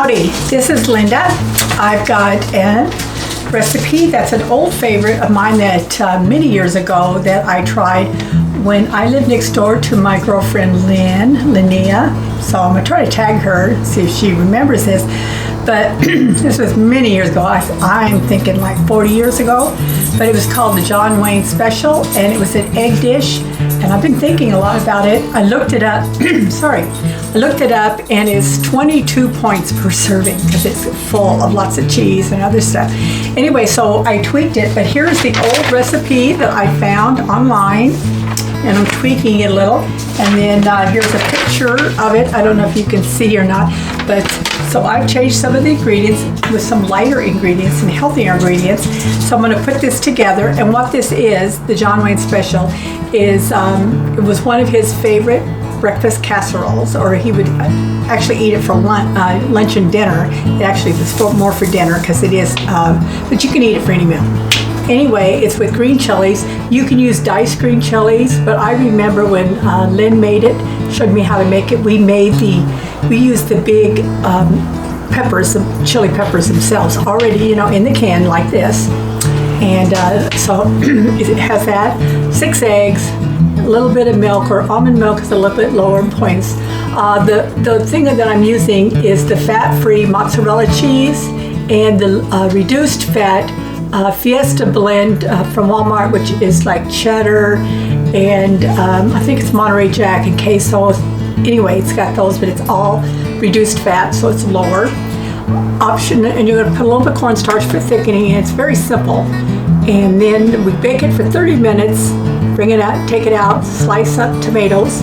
Howdy, this is Linda. I've got a recipe that's an old favorite of mine that many years ago that I tried when I lived next door to my girlfriend Linnea. So I'm gonna try to tag her, see if she remembers this. But this was many years ago. I'm thinking like 40 years ago. But it was called the John Wayne Special, and it was an egg dish. And I've been thinking a lot about it. I looked it up. Sorry, I looked it up, and it's 22 points per serving because it's full of lots of cheese and other stuff. Anyway, so I tweaked it. But here's the old recipe that I found online, and I'm tweaking it a little. And then here's a picture of it. I don't know if you can see or not, but so I've changed some of the ingredients with some lighter ingredients and healthier ingredients. So I'm going to put this together. And what this is, the John Wayne Special, is it was one of his favorite breakfast casseroles, or he would actually eat it for lunch and dinner. It actually was more for dinner because it is, but you can eat it for any meal. Anyway, it's with green chilies. You can use diced green chilies, but I remember when Lynn made it, showed me how to make it. We used the big peppers, the chili peppers themselves, already, in the can like this. And so it has that, 6 eggs, a little bit of milk, or almond milk is a little bit lower in points. The thing that I'm using is the fat-free mozzarella cheese and the reduced fat Fiesta Blend from Walmart, which is like cheddar and I think it's Monterey Jack and queso. Anyway, it's got those, but it's all reduced fat, so it's lower. Option, and you're going to put a little bit of cornstarch for thickening, and it's very simple. And then we bake it for 30 minutes, bring it out, take it out, slice up tomatoes,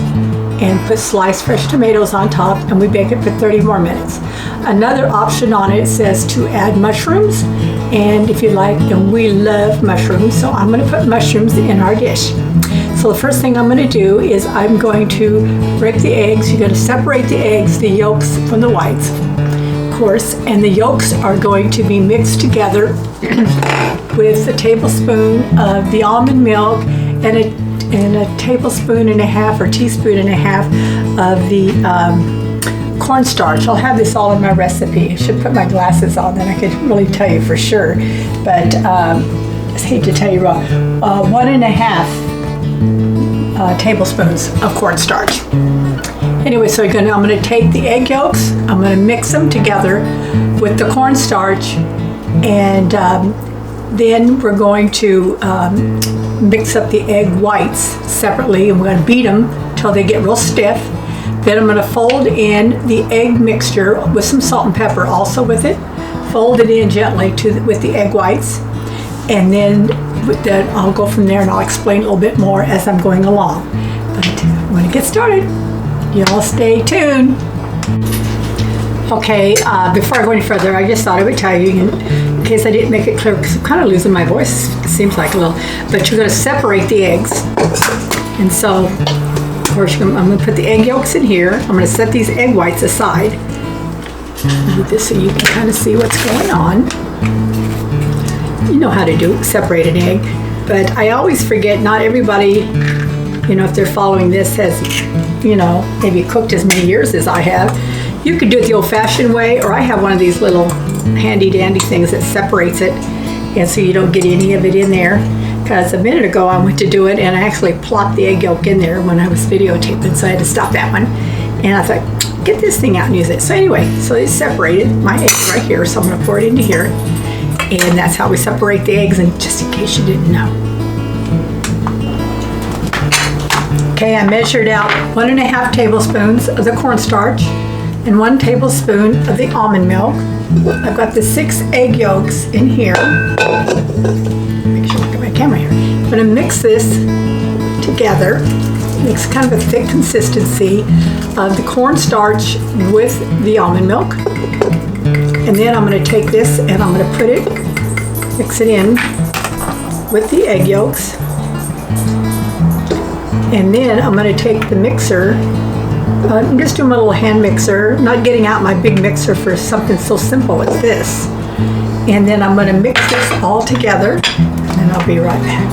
and put sliced fresh tomatoes on top, and we bake it for 30 more minutes. Another option on it says to add mushrooms, and if you like, and we love mushrooms, so I'm going to put mushrooms in our dish. So the first thing I'm going to do is I'm going to break the eggs. You're going to separate the eggs, the yolks from the whites, of course, and the yolks are going to be mixed together with a tablespoon of the almond milk and a tablespoon and a half or teaspoon and a half of the cornstarch. I'll have this all in my recipe. I should put my glasses on, then I could really tell you for sure. But I hate to tell you wrong. 1.5 tablespoons of cornstarch. Anyway, so I'm going to take the egg yolks. I'm going to mix them together with the cornstarch, and then we're going to mix up the egg whites separately, and we're going to beat them till they get real stiff. Then I'm going to fold in the egg mixture with some salt and pepper also with it. Fold it in gently with the egg whites, and then I'll go from there, and I'll explain a little bit more as I'm going along. But I'm going to get started. You all stay tuned. Okay, before I go any further, I just thought I would tell you, in case I didn't make it clear, because I'm kind of losing my voice, it seems like a little, but you're going to separate the eggs. And so, of course, I'm going to put the egg yolks in here. I'm going to set these egg whites aside. Do this so you can kind of see what's going on. You know how to separate an egg, but I always forget, not everybody, if they're following this has, maybe cooked as many years as I have. You could do it the old-fashioned way, or I have one of these little handy-dandy things that separates it, and so you don't get any of it in there. Because a minute ago I went to do it, and I actually plopped the egg yolk in there when I was videotaping, so I had to stop that one. And I thought, get this thing out and use it. So anyway, so it's separated. My eggs right here, so I'm going to pour it into here. And that's how we separate the eggs, and just in case you didn't know. Okay, I measured out 1.5 tablespoons of the cornstarch and 1 tablespoon of the almond milk. I've got the 6 egg yolks in here. Make sure I look at my camera here. I'm going to mix this together. Makes kind of a thick consistency of the cornstarch with the almond milk. And then I'm going to take this and I'm going to mix it in with the egg yolks. And then I'm going to take the mixer. I'm just doing my little hand mixer, not getting out my big mixer for something so simple as this. And then I'm going to mix this all together, and I'll be right back.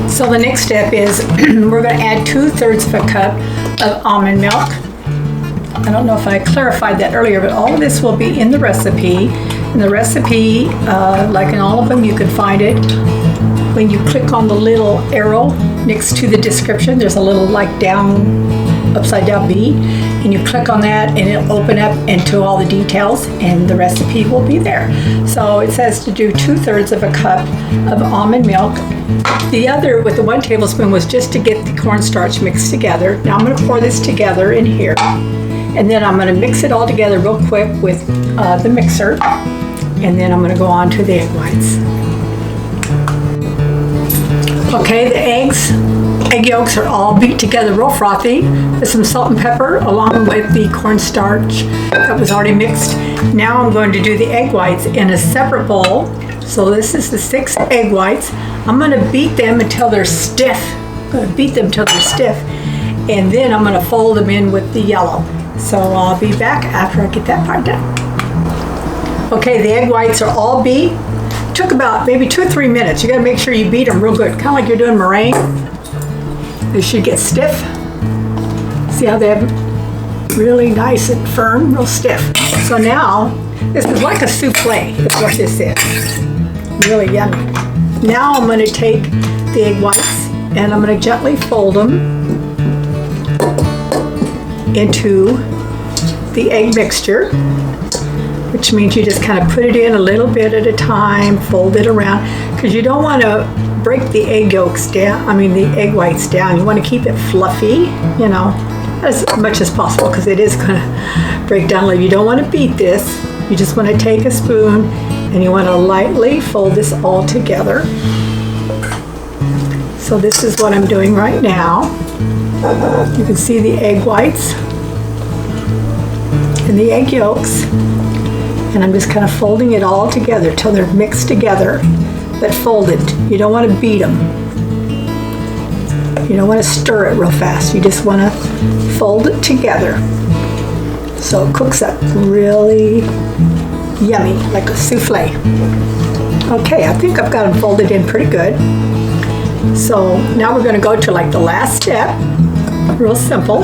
So the next step is we're going to add 2/3 of a cup of almond milk. I don't know if I clarified that earlier, but all of this will be in the recipe. And the recipe, like in all of them, you can find it when you click on the little arrow next to the description. There's a little like upside down B, and you click on that and it'll open up into all the details, and the recipe will be there. So it says to do 2/3 of a cup of almond milk. The other with the 1 tablespoon was just to get the cornstarch mixed together. Now I'm going to pour this together in here, and then I'm going to mix it all together real quick with the mixer, and then I'm going to go on to the egg whites. Okay, the egg yolks are all beat together real frothy with some salt and pepper along with the cornstarch that was already mixed. Now I'm going to do the egg whites in a separate bowl. So this is the 6 egg whites. I'm going to beat them until they're stiff. I'm going to beat them until they're stiff, and then I'm going to fold them in with the yellow. So I'll be back after I get that part done. Okay, the egg whites are all beat. Took about maybe 2 or 3 minutes. You got to make sure you beat them real good, kind of like you're doing meringue. They should get stiff. See how they're really nice and firm, real stiff. So now, this is like a souffle, is what this is. Really yummy. Now I'm going to take the egg whites and I'm going to gently fold them into the egg mixture, which means you just kind of put it in a little bit at a time, fold it around, because you don't want to break the egg yolks down, the egg whites down. You want to keep it fluffy, as much as possible, because it is going to break down a little. You don't want to beat this. You just want to take a spoon and you want to lightly fold this all together. So this is what I'm doing right now. You can see the egg whites and the egg yolks. And I'm just kind of folding it all together till they're mixed together, but folded. You don't want to beat them. You don't want to stir it real fast. You just want to fold it together so it cooks up really yummy, like a souffle. Okay, I think I've got them folded in pretty good. So now we're going to go to like the last step. Real simple.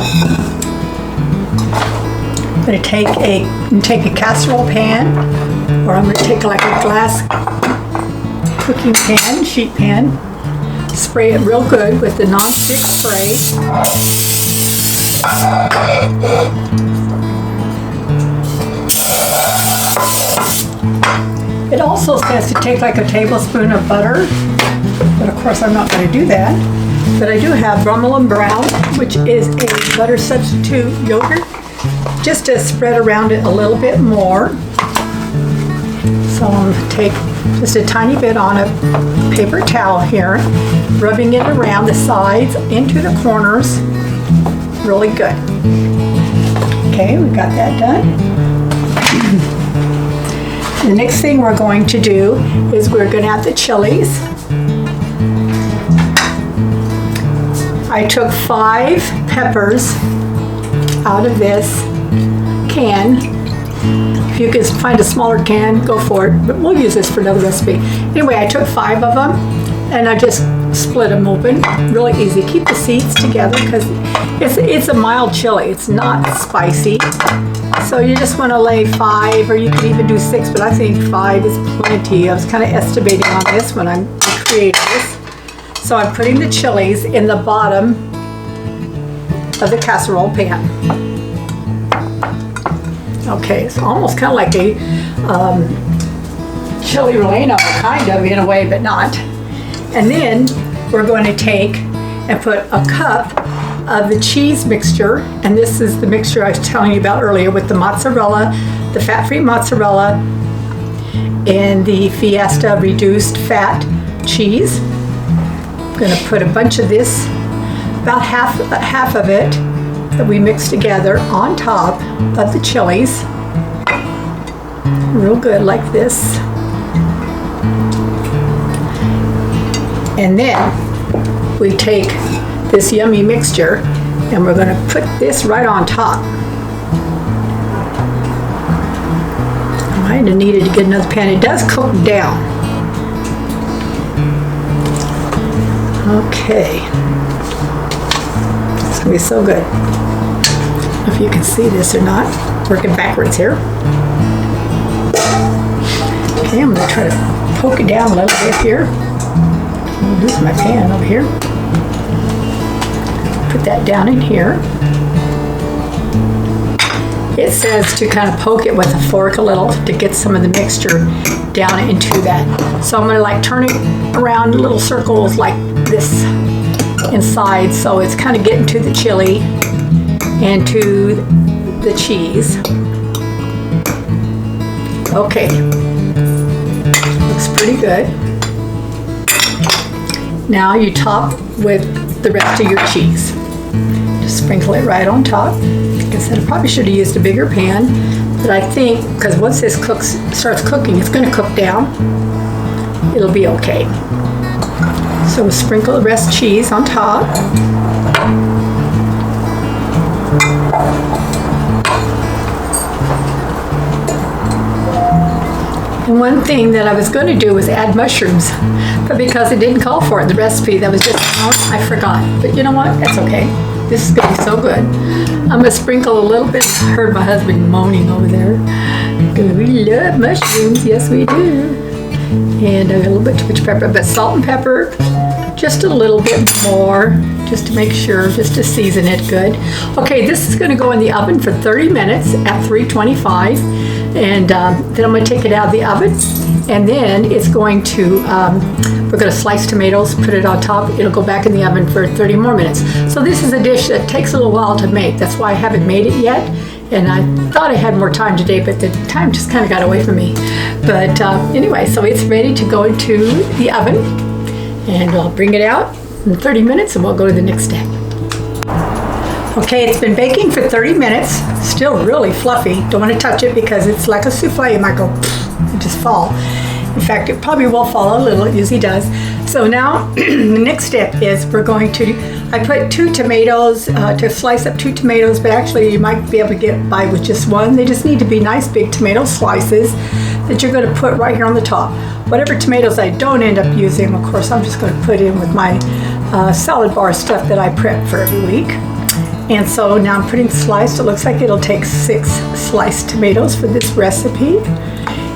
I'm going to take a casserole pan, or I'm going to take like a glass cooking pan, sheet pan, spray it real good with the non-stick spray. It also says to take like a tablespoon of butter, but of course I'm not going to do that. But I do have Brummel and Brown, which is a butter substitute yogurt, just to spread around it a little bit more. So I'm going to take just a tiny bit on a paper towel here, rubbing it around the sides into the corners really good. Okay, we got that done. The next thing we're going to do is we're going to add the chilies. I took 5 peppers out of this can. If you can find a smaller can, go for it, but we'll use this for another recipe. Anyway, I took 5 of them and I just split them open. Really easy. Keep the seeds together because it's a mild chili. It's not spicy. So you just want to lay 5, or you can even do 6, but I think 5 is plenty. I was kind of estimating on this when I'm creating this. So I'm putting the chilies in the bottom of the casserole pan. Okay, it's almost kind of like a chili relleno, kind of in a way, but not. And then we're going to take and put a cup of the cheese mixture, and this is the mixture I was telling you about earlier with the mozzarella, the fat-free mozzarella, and the Fiesta Reduced Fat cheese. I'm going to put a bunch of this, about half of it that we mixed together on top of the chilies. Real good like this. And then we take this yummy mixture and we're going to put this right on top. I might have needed to get another pan. It does cook down. Okay. It's going to be so good. don't know if you can see this or not. Working backwards here. Okay, I'm going to try to poke it down a little bit here. I'll lose my pan over here. Put that down in here. It says to kind of poke it with a fork a little to get some of the mixture down into that. So I'm going to like turn it around little circles like this inside, so it's kind of getting to the chili and to the cheese. Okay, looks pretty good. Now you top with the rest of your cheese. Just sprinkle it right on top. Like I said, I probably should have used a bigger pan, but I think because once this starts cooking, it's going to cook down. It'll be okay. So we'll sprinkle the rest cheese on top. And one thing that I was going to do was add mushrooms, but because it didn't call for it in the recipe, that was just, I forgot. But you know what? That's okay. This is going to be so good. I'm going to sprinkle a little bit. I heard my husband moaning over there. We love mushrooms. Yes, we do. And a little bit too much pepper, but salt and pepper, just a little bit more, just to make sure, just to season it good. Okay, this is going to go in the oven for 30 minutes at 325, and then I'm going to take it out of the oven, and then it's going to, we're going to slice tomatoes, put it on top. It'll go back in the oven for 30 more minutes. So this is a dish that takes a little while to make. That's why I haven't made it yet. And I thought I had more time today, but the time just kind of got away from me. But anyway, so it's ready to go into the oven, and I'll bring it out in 30 minutes and we'll go to the next step. Okay, it's been baking for 30 minutes, still really fluffy. Don't want to touch it because it's like a souffle. It might go, it just fall. In fact, it probably will fall a little, it usually does. So now the next step is we're going to, I put 2 tomatoes, to slice up 2 tomatoes, but actually you might be able to get by with just one. They just need to be nice big tomato slices that you're going to put right here on the top. Whatever tomatoes I don't end up using, of course, I'm just going to put in with my salad bar stuff that I prep for every week. And so now I'm putting sliced. It looks like it'll take 6 sliced tomatoes for this recipe.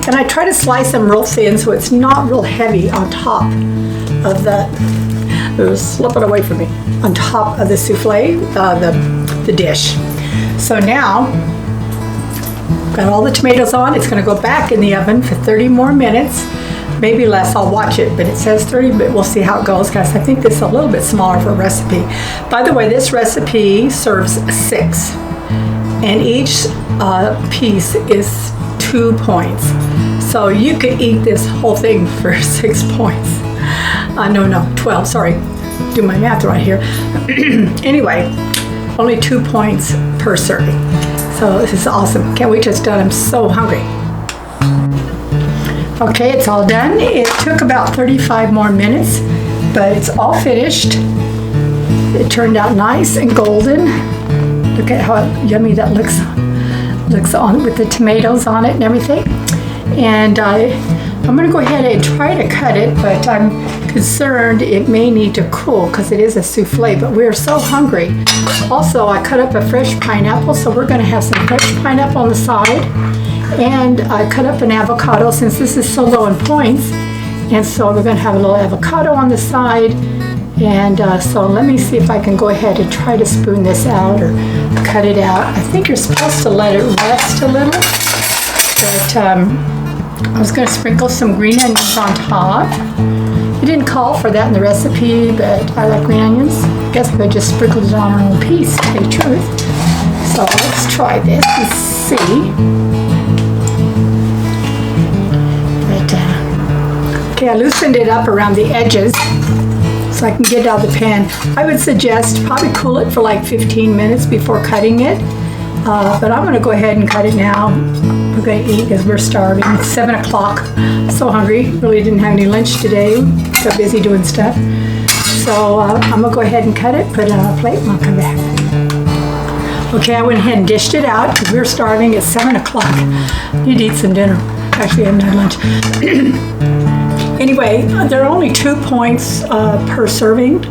And I try to slice them real thin so it's not real heavy on top of the, it was slipping away from me, on top of the souffle, the dish. So now, got all the tomatoes on. It's going to go back in the oven for 30 more minutes, maybe less. I'll watch it, but it says 30, but we'll see how it goes, guys. I think this is a little bit smaller of a recipe. By the way, this recipe serves 6, and each piece is 2 points. So you could eat this whole thing for 6 points. No, 12, sorry. Do my math right here. Anyway, only 2 points per serving. So this is awesome. Can't wait till it's done. I'm so hungry. Okay, it's all done. It took about 35 more minutes, but it's all finished. It turned out nice and golden. Look at how yummy that looks on with the tomatoes on it and everything. And I'm going to go ahead and try to cut it, but I'm concerned it may need to cool because it is a souffle, but we're so hungry. Also, I cut up a fresh pineapple, so we're going to have some fresh pineapple on the side. And I cut up an avocado since this is so low in points. And so we're going to have a little avocado on the side. And so let me see if I can go ahead and try to spoon this out or cut it out. I think you're supposed to let it rest a little. But I was going to sprinkle some green onions on top. It didn't call for that in the recipe, but I like green onions. I guess I could just sprinkle it on my own piece, to tell you the truth. So let's try this and see. Okay, I loosened it up around the edges so I can get it out of the pan. I would suggest probably cool it for like 15 minutes before cutting it. But I'm going to go ahead and cut it now. We're going to eat because we're starving. It's 7 o'clock. So hungry. Really didn't have any lunch today. Got busy doing stuff. So I'm going to go ahead and cut it, put it on a plate, and I'll come back. Okay, I went ahead and dished it out because we're starving. It's 7 o'clock. Need to eat some dinner. Actually, I haven't had lunch. Anyway, there are only 2 points per serving,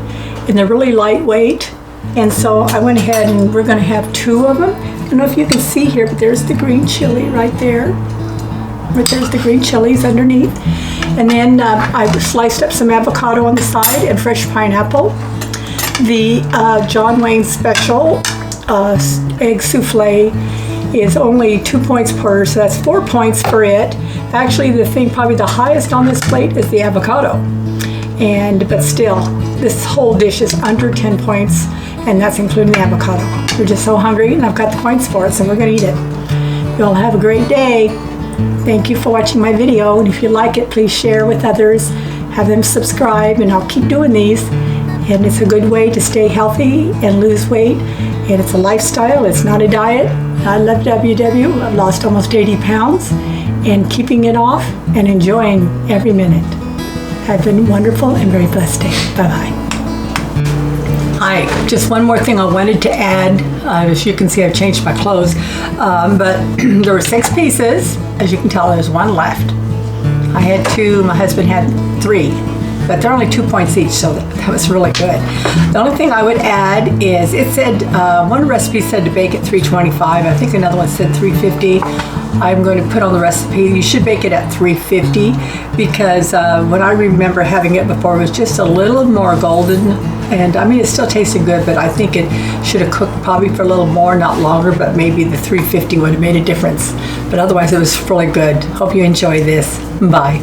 and they're really lightweight. And so I went ahead and we're going to have 2 of them. I don't know if you can see here, but there's the green chili right there. Right there's the green chilies underneath. And then I sliced up some avocado on the side and fresh pineapple. The John Wayne Special egg souffle is only 2 points per, so that's 4 points for it. Actually, the thing probably the highest on this plate is the avocado. But still, this whole dish is under 10 points, and that's including the avocado. We're just so hungry, and I've got the points for it, so we're gonna eat it. You all have a great day. Thank you for watching my video, and if you like it, please share with others, have them subscribe, and I'll keep doing these. And it's a good way to stay healthy and lose weight, and it's a lifestyle, it's not a diet. I love WW, I've lost almost 80 pounds, and keeping it off and enjoying every minute. Have a wonderful and very blessed day. Bye-bye. Hi, just one more thing I wanted to add. As you can see, I've changed my clothes, but there were 6 pieces. As you can tell, there's 1 left. I had 2, my husband had 3, but they're only 2 points each, so that was really good. The only thing I would add is, it said, one recipe said to bake at 325, I think another one said 350. I'm going to put on the recipe, you should bake it at 350, because when I remember having it before, it was just a little more golden, and I mean, it still tasted good, but I think it should have cooked probably for a little more, not longer, but maybe the 350 would have made a difference. But otherwise, it was really good. Hope you enjoy this. Bye.